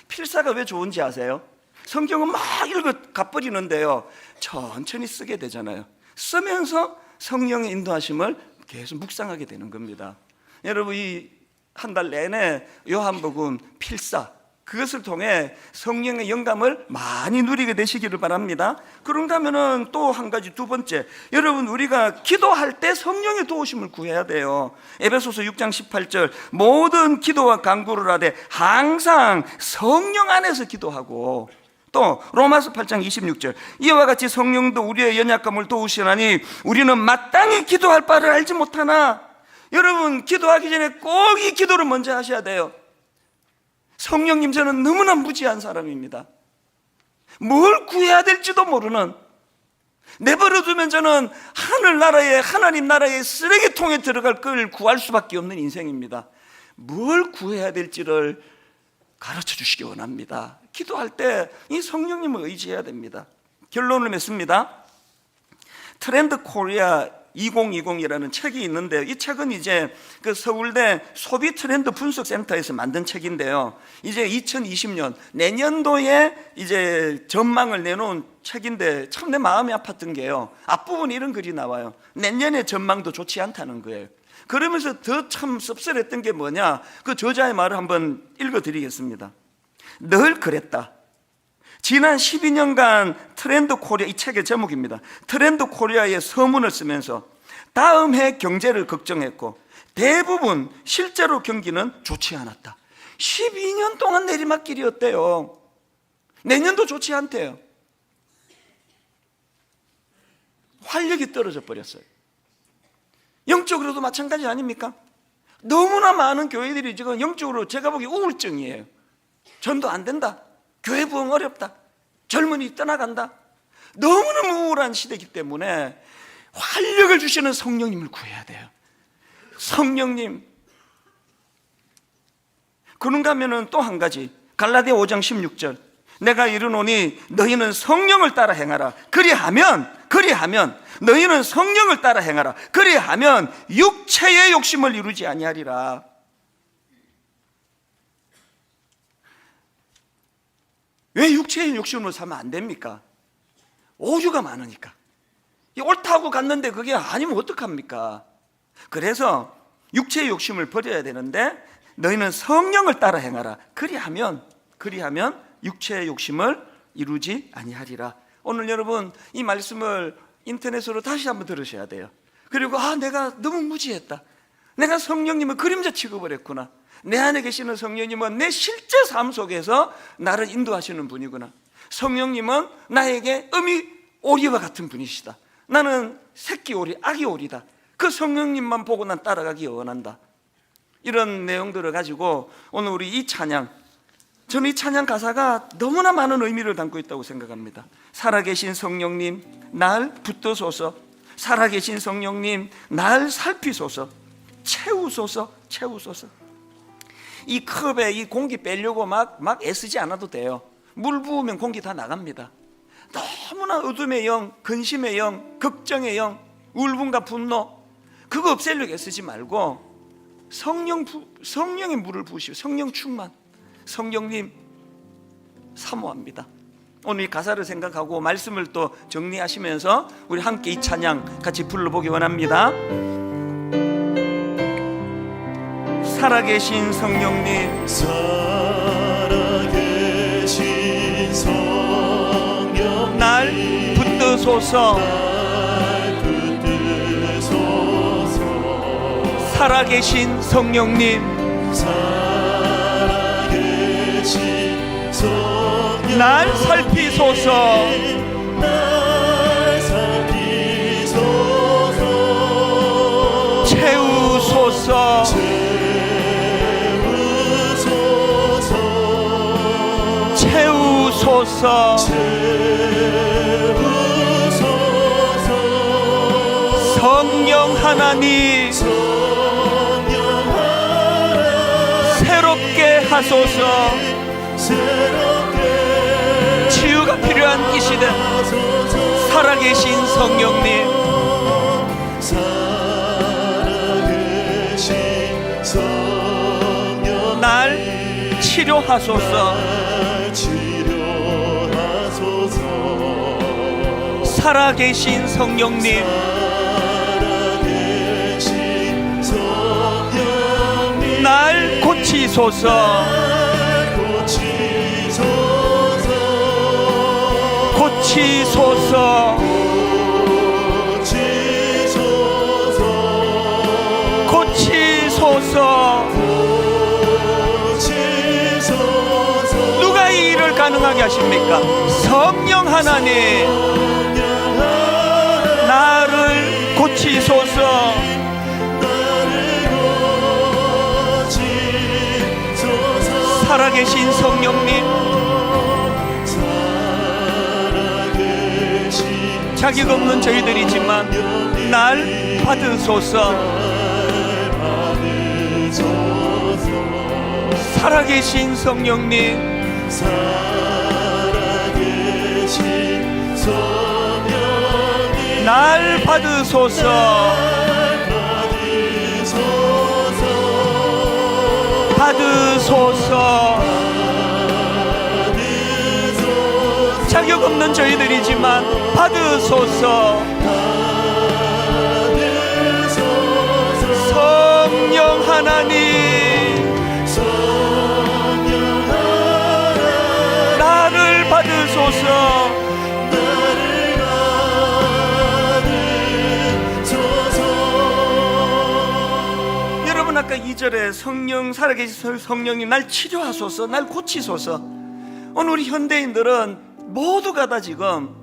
필사가 왜 좋은지 아세요? 성경은 막 읽어 가버리는데요, 천천히 쓰게 되잖아요. 쓰면서 성령의 인도하심을 계속 묵상하게 되는 겁니다. 여러분 이 한 달 내내 요한복음 필사, 그것을 통해 성령의 영감을 많이 누리게 되시기를 바랍니다. 그런가 하면은 또 한 가지, 2번째, 여러분 우리가 기도할 때 성령의 도우심을 구해야 돼요. 에베소서 6장 18절 모든 기도와 간구를 하되 항상 성령 안에서 기도하고, 또 로마서 8장 26절 이와 같이 성령도 우리의 연약함을 도우시나니 우리는 마땅히 기도할 바를 알지 못하나. 여러분 기도하기 전에 꼭 이 기도를 먼저 하셔야 돼요. 성령님, 저는 너무나 무지한 사람입니다. 뭘 구해야 될지도 모르는, 내버려두면 저는 하늘나라에, 하나님 나라의 쓰레기통에 들어갈 걸 구할 수밖에 없는 인생입니다. 뭘 구해야 될지를 가르쳐 주시기 원합니다. 기도할 때 이 성령님을 의지해야 됩니다. 결론을 맺습니다. 트렌드 코리아 2020이라는 책이 있는데요, 이 책은 이제 그 서울대 소비 트렌드 분석 센터에서 만든 책인데요, 이제 2020년 내년도에 이제 전망을 내놓은 책인데 참 내 마음이 아팠던 게요, 앞부분에 이런 글이 나와요. 내년의 전망도 좋지 않다는 거예요. 그러면서 더 참 씁쓸했던 게 뭐냐, 그 저자의 말을 한번 읽어드리겠습니다. 늘 그랬다. 지난 12년간 트렌드 코리아, 이 책의 제목입니다. 트렌드 코리아의 서문을 쓰면서 다음 해 경제를 걱정했고 대부분 실제로 경기는 좋지 않았다. 12년 동안 내리막길이었대요. 내년도 좋지 않대요. 활력이 떨어져 버렸어요. 영적으로도 마찬가지 아닙니까? 너무나 많은 교회들이 지금 영적으로 제가 보기에 우울증이에요. 전도 안 된다, 교회 부흥 어렵다, 젊은이 떠나간다, 너무너무 우울한 시대이기 때문에 활력을 주시는 성령님을 구해야 돼요. 성령님. 그런가 하면은 또 한 가지, 갈라디아 5장 16절 내가 이르노니 너희는 성령을 따라 행하라. 그리하면 너희는 성령을 따라 행하라. 그리하면 육체의 욕심을 이루지 아니하리라. 왜 육체의 욕심으로 살면 안 됩니까? 오류가 많으니까. 옳다고 갔는데 그게 아니면 어떡합니까? 그래서 육체의 욕심을 버려야 되는데 너희는 성령을 따라 행하라. 그리하면 육체의 욕심을 이루지 아니하리라. 오늘 여러분 이 말씀을 인터넷으로 다시 한번 들으셔야 돼요. 그리고 내가 너무 무지했다. 내가 성령님을 그림자 취급을 했구나. 내 안에 계시는 성령님은 내 실제 삶 속에서 나를 인도하시는 분이구나. 성령님은 나에게 어미 오리와 같은 분이시다. 나는 새끼 오리, 아기 오리다. 그 성령님만 보고 난 따라가기 원한다. 이런 내용들을 가지고 오늘 우리 이 찬양, 저는 이 찬양 가사가 너무나 많은 의미를 담고 있다고 생각합니다. 살아계신 성령님 날 붙드소서, 살아계신 성령님 날 살피소서, 채우소서. 이 컵에 이 공기 빼려고 막 애쓰지 않아도 돼요. 물 부으면 공기 다 나갑니다. 너무나 어둠의 영, 근심의 영, 걱정의 영, 울분과 분노, 그거 없애려고 애쓰지 말고 성령의 물을 부으시고 성령 충만, 성령님 사모합니다. 오늘 이 가사를 생각하고 말씀을 또 정리하시면서 우리 함께 이 찬양 같이 불러보기 원합니다. 살아계신 성령님, 살아계신 성령님 날 붙드소서, 살아계신 성령님 살아계신 성령님 날 살피소서, 날 살피소서, 채우소서, 채우소서, 성령 하나님 새롭게 하소서. 치유가 필요한 이 시대, 살아계신 성령님 날 치료하소서. 살아계신 성령님 날 고치소서. 고치소서. 고치소서. 누가 이 일을 가능하게 하십니까? 성령 하나님 나를 고치소서. 살아계신 성령님 자격 없는 저희들이지만 날 받으소서. 살아계신 성령님 날 받으소서. 받으소서. 자격 없는 저희들이지만 받으소서. 성령 하나님 나를 받으소서. 여러분 아까 2절에 성령, 살아계신 성령님 날 치료하소서, 날 고치소서. 오늘 우리 현대인들은 모두가 다 지금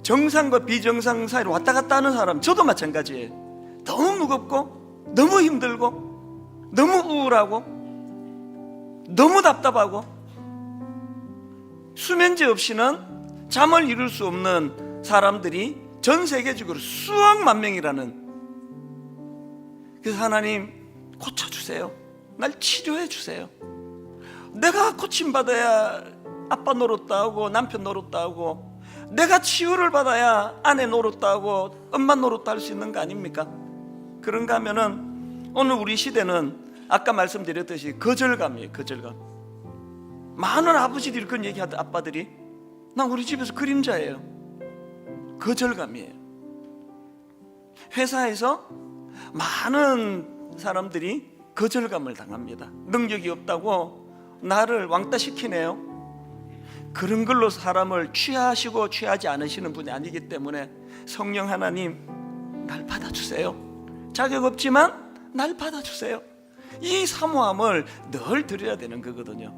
정상과 비정상 사이로 왔다 갔다 하는 사람, 저도 마찬가지예요. 너무 무겁고 너무 힘들고 너무 우울하고 너무 답답하고 수면제 없이는 잠을 이룰 수 없는 사람들이 전 세계적으로 수억만 명이라는. 그래서 하나님 고쳐주세요. 날 치료해주세요. 내가 고침받아야 아빠 노릇다 하고 남편 노릇다 하고, 내가 치유를 받아야 아내 노릇다 하고 엄마 노릇다 할 수 있는 거 아닙니까? 그런가 하면은 오늘 우리 시대는 아까 말씀드렸듯이 거절감이에요. 거절감. 많은 아버지들이 그런 얘기하던 아빠들이 난 우리 집에서 그림자예요. 거절감이에요. 회사에서 많은 사람들이 거절감을 당합니다. 능력이 없다고 나를 왕따시키네요. 그런 걸로 사람을 취하시고 취하지 않으시는 분이 아니기 때문에 성령 하나님, 날 받아주세요. 자격 없지만 날 받아주세요. 이 사모함을 늘 드려야 되는 거거든요.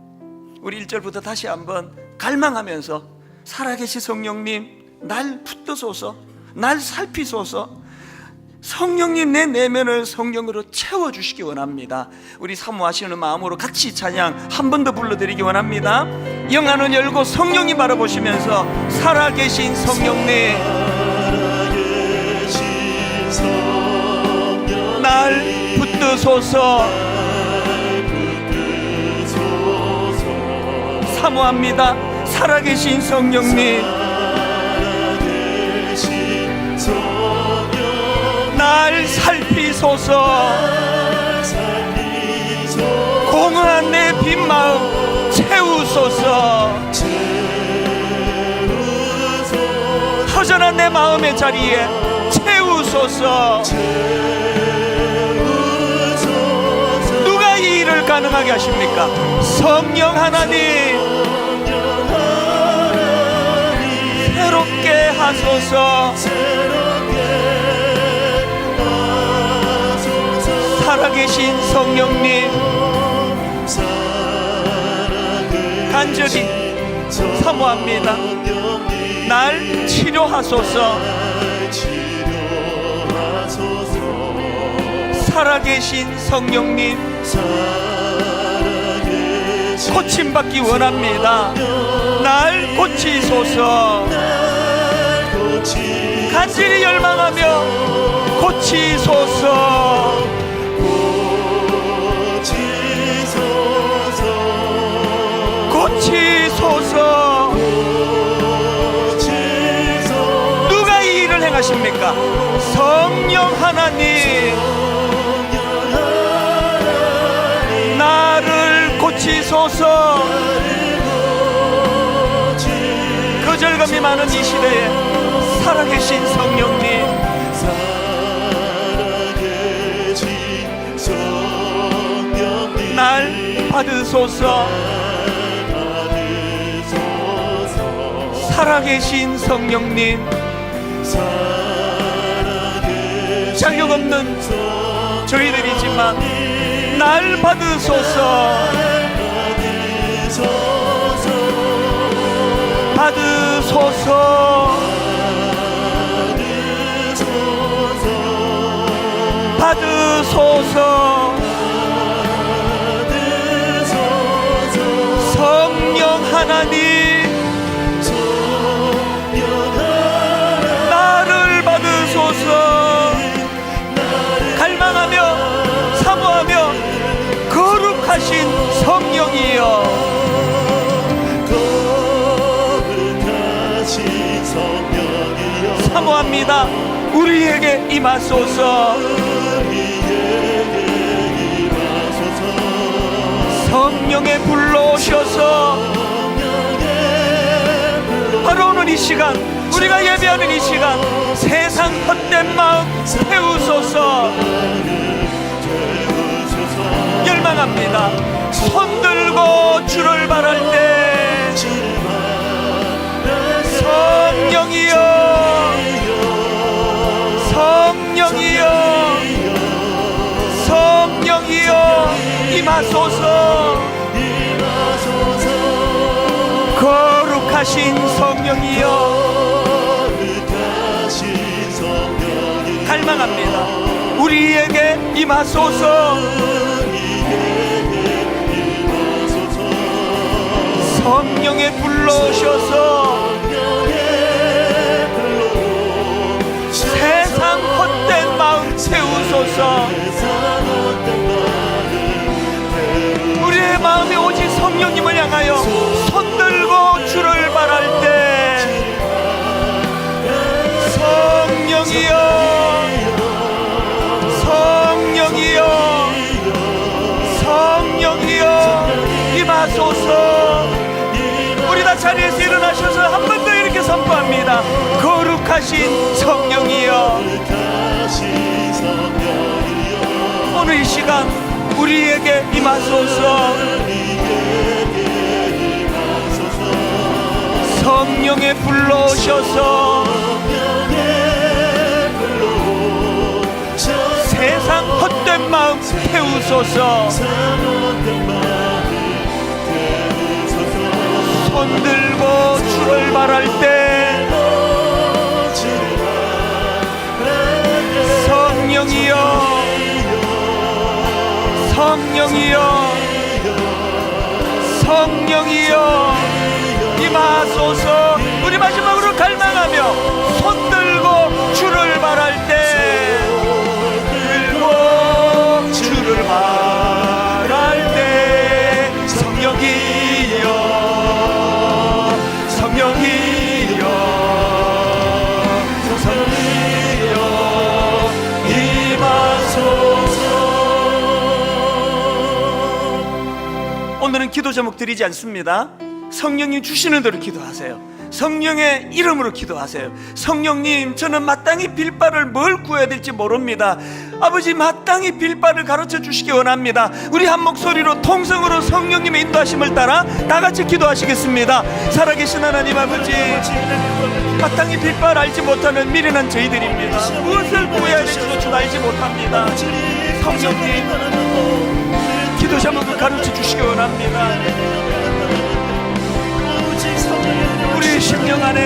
우리 1절부터 다시 한번 갈망하면서 살아계신 성령님, 날 붙드소서, 날 살피소서. 성령님, 내 내면을 성령으로 채워주시기 원합니다. 우리 사모하시는 마음으로 같이 찬양 한 번 더 불러드리기 원합니다. 영안을 열고 성령님 바라보시면서 살아계신 성령님, 날 붙드소서. 사모합니다. 살아계신 성령님, 날 살피소서. 공허한 내 빈 마음 채우소서. 허전한 내 마음의 자리에 채우소서. 누가 이 일을 가능하게 하십니까? 성령 하나님, 새롭게 하소서. 살아계신 성령님, 간절히 사모합니다. 날 치료하소서. 살아계신 성령님, 고침받기 원합니다. 날 고치소서. 간절히 열망하며 고치소서. 고치소서. 누가 이 일을 행하십니까? 성령 하나님, 나를 고치소서. 거절감이 많은 이 시대에 살아계신 성령님, 날 받으소서. 살아계신 성령님, 자격 없는 저희들이지만 날 받으소서. 받으소서. 받으소서. 성령 하나님, 나를 받으소서. 갈망하며 사모하며 거룩하신 성령이여, 사모합니다. 우리에게 임하소서. 성령에 불러오셔서 바로 오늘 이 시간, 우리가 예배하는 이 시간, 세상 헛된 마음 태우소서. 열망합니다. 손 들고 주를 바랄 때 성령이여, 성령이여, 성령이여 임하소서. 거룩하신 성령이여, 갈망합니다. 우리에게 임하소서. 성령에 불러오셔서 세상 헛된 마음 채우소서. 우리의 마음이 오직 성령님을 향하여 손들고 주를 바랄 때 성령이여, 성령이여, 성령이여 임하소서. 우리 다 자리에서 일어나셔서 한 번 더 이렇게 선포합니다. 거룩하신 성령이여, 거룩하신 성령이여 오늘 이 시간 우리에게 임하소서. 우리에게 임하소서 성령에 불러오셔서 성령의 불로 세상 헛된 마음 태우소서. 잘못된 마음 태우소서 손 들고 주를 바랄 때 성령이여, 성령이여, 성령이여 임하소서. 우리 마지막으로 갈망하며 손 들고 주를 바랄 때, 들고 주를 바랄 때 성령이여, 성령이여, 성령이여 임하소서. 오늘은 기도 제목 드리지 않습니다. 성령님 주시는 대로 기도하세요. 성령의 이름으로 기도하세요. 성령님, 저는 마땅히 빌 바를 뭘 구해야 될지 모릅니다. 아버지, 마땅히 빌 바를 가르쳐 주시기 원합니다. 우리 한 목소리로 통성으로 성령님의 인도하심을 따라 다 같이 기도하시겠습니다. 살아계신 하나님 아버지, 마땅히 빌 바를 알지 못하는 미련한 저희들입니다. 무엇을 구해야 될지도 전 알지 못합니다. 성령님, 기도 제목을 가르쳐 주시기 원합니다. 우리의 심령 안에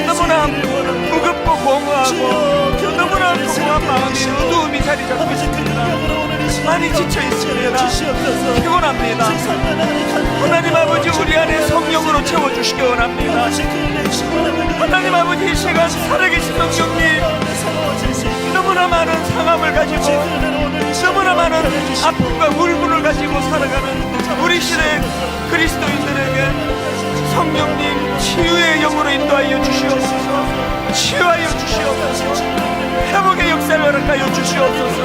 너무나 무겁고 공허하고 너무나 공허한 마음이 어두움이 자리 잡고 있습니다. 많이 지쳐 있습니다. 피곤합니다. 하나님 아버지, 우리 안에 성령으로 채워주시기 원합니다. 하나님 아버지, 이 시간 살아계신 성령님, 너무나 많은 상함을 가지고 너무나 많은 아픔과 울분을 가지고 살아가는 우리 시대 그리스도인들에게 성령님 치유의 영으로 인도하여 주시옵소서. 치유하여 주시옵소서. 회복의 역사를 허락하여 주시옵소서.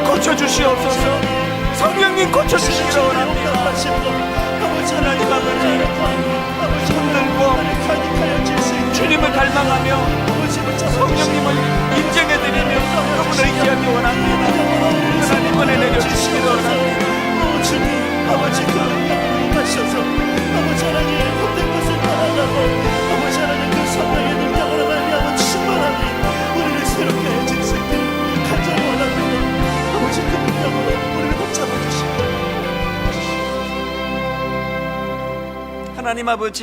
고쳐주시옵소서. 성령님 고쳐주시기를 원합니다. 하나님 아버지, 손들고 주님을 갈망하며 성령님을 인정해드리며 너무나 의지하기 원합니다. 하나님 은혜 내려주시기를 원합니다. 주님, 아버지 하셔서 아버지 하나님 헛된 것을 떠나가고 아버지 하나님 그 성령의 능력으로 말미암아 충만하니 우리를 새롭게 증색들 간절히 원합니다. 아버지 그 능력으로 우리를 붙잡아 주시고 하나님 아버지,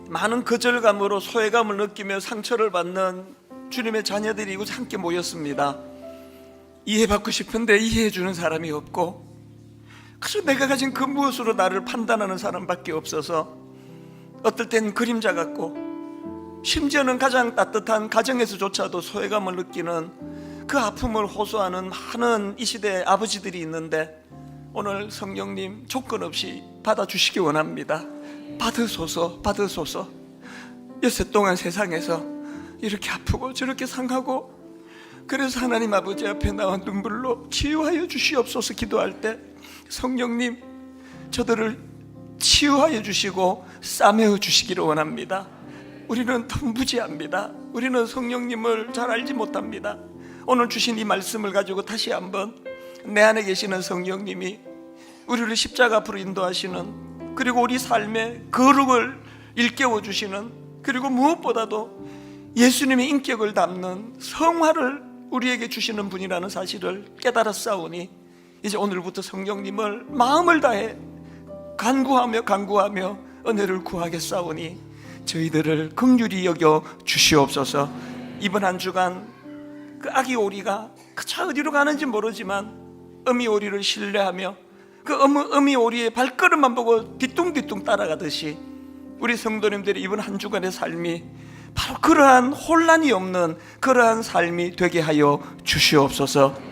많은 거절감으로 소외감을 느끼며 상처를 받는 주님의 자녀들이 이곳에 함께 모였습니다. 이해받고 싶은데 이해해주는 사람이 없고, 그저 내가 가진 그 무엇으로 나를 판단하는 사람밖에 없어서 어떨 땐 그림자 같고, 심지어는 가장 따뜻한 가정에서조차도 소외감을 느끼는 그 아픔을 호소하는 많은 이 시대의 아버지들이 있는데, 오늘 성령님 조건 없이 받아주시기 원합니다. 받으소서, 받으소서. 여세 동안 세상에서 이렇게 아프고 저렇게 상하고, 그래서 하나님 아버지 앞에 나와 눈물로 치유하여 주시옵소서 기도할 때, 성령님 저들을 치유하여 주시고 싸매어 주시기를 원합니다. 우리는 너무 무지합니다. 우리는 성령님을 잘 알지 못합니다. 오늘 주신 이 말씀을 가지고 다시 한번 내 안에 계시는 성령님이 우리를 십자가 앞으로 인도하시는, 그리고 우리 삶의 거룩을 일깨워 주시는, 그리고 무엇보다도 예수님의 인격을 담는 성화를 우리에게 주시는 분이라는 사실을 깨달았사오니, 이제 오늘부터 성령님을 마음을 다해 간구하며 은혜를 구하겠사오니 저희들을 긍휼히 여겨 주시옵소서. 이번 한 주간 그 아기 오리가 그저 어디로 가는지 모르지만 어미 오리를 신뢰하며 그 어미 오리의 발걸음만 보고 뒤뚱뒤뚱 따라가듯이 우리 성도님들이 이번 한 주간의 삶이 바로 그러한 혼란이 없는 그러한 삶이 되게 하여 주시옵소서.